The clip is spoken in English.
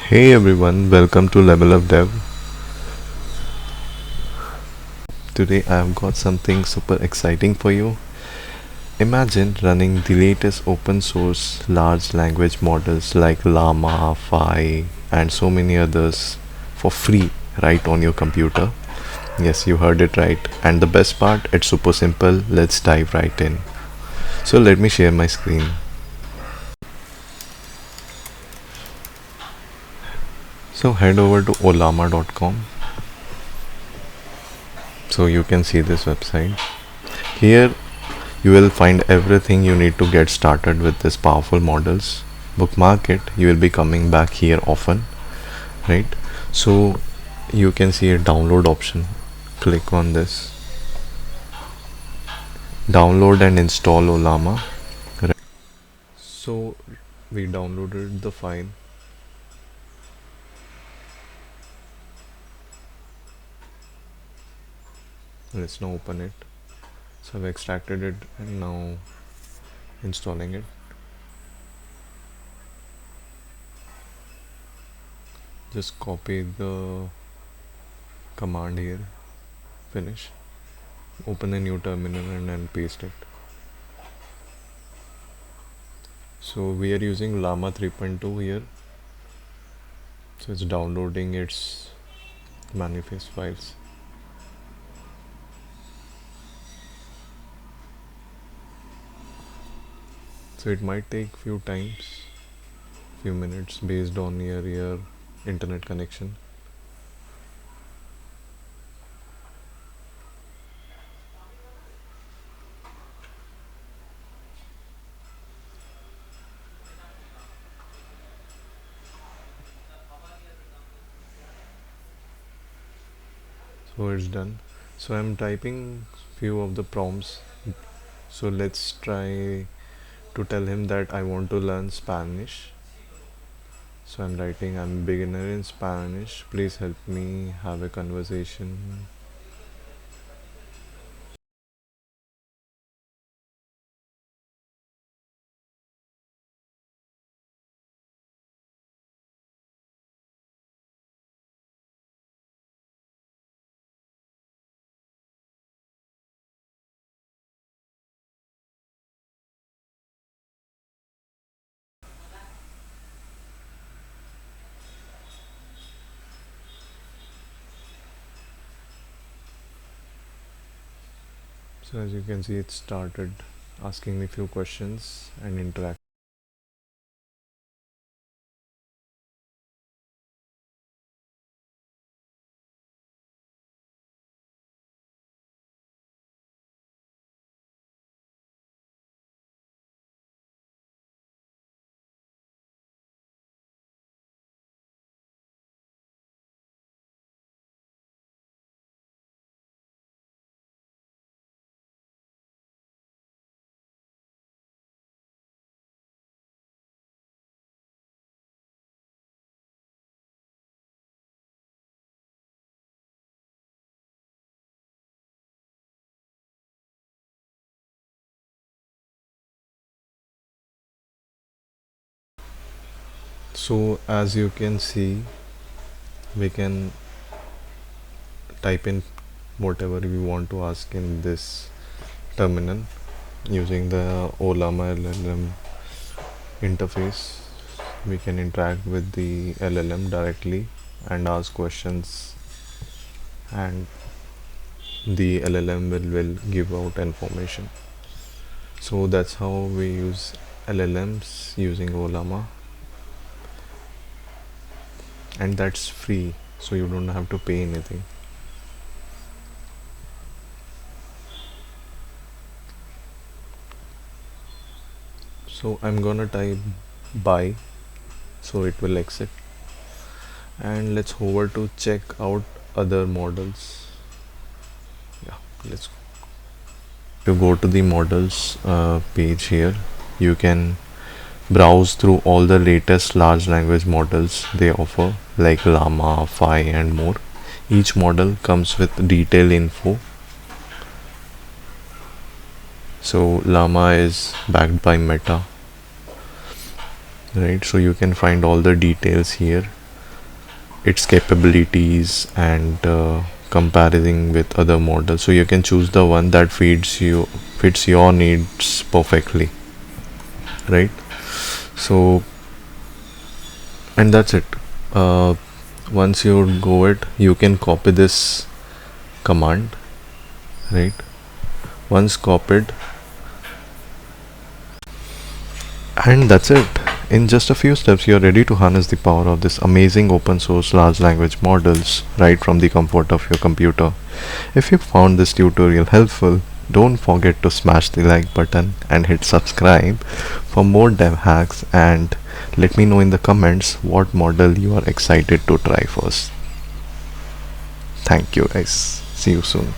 Hey everyone, welcome to Level Up Dev. Today I have got something super exciting for you. Imagine running the latest open source large language models like Llama, Phi, and so many others for free right on your computer. Yes, you heard it right. And the best part, it's super simple. Let's dive right in. So let me share my screen. So head over to ollama.com. So you can see this website. Here you will find everything you need to get started with these powerful models. Bookmark it, you will be coming back here often, right? So you can see a download option. Click on this. Download and install Ollama. Right. So we downloaded the file. Let's now open it. So I've extracted it and now installing it. Just copy the command here. Finish. Open a new terminal and then paste it. So we are using Llama 3.2 here. So it's downloading its manifest files. So it might take few minutes based on your internet connection. So it's done. So I'm typing few of the prompts. So let's try to tell him that I want to learn Spanish. So I'm writing, I'm beginner in Spanish. Please help me have a conversation. So as you can see, it started asking me few questions and interact. So as you can see, we can type in whatever we want to ask in this terminal using the Ollama LLM interface. We can interact with the LLM directly and ask questions, and the LLM will give out information. So that's how we use LLMs using Ollama, and that's free, so you don't have to pay anything. So I'm gonna type buy, so it will exit, and let's hover to check out other models. Yeah, let's go to the models page. Here you can browse through all the latest large language models they offer, like Llama, Phi, and more. Each model comes with detailed info. So Llama is backed by Meta, right? So you can find all the details here. its capabilities and comparing with other models, so you can choose the one that fits your needs perfectly, right? So, and that's it. Once you go it, you can copy this command, right? Once copied, and that's it. In just a few steps, you're ready to harness the power of this amazing open source large language models right from the comfort of your computer. If you found this tutorial helpful, don't forget to smash the like button and hit subscribe for more dev hacks, and let me know in the comments what model you are excited to try first. Thank you guys. See you soon.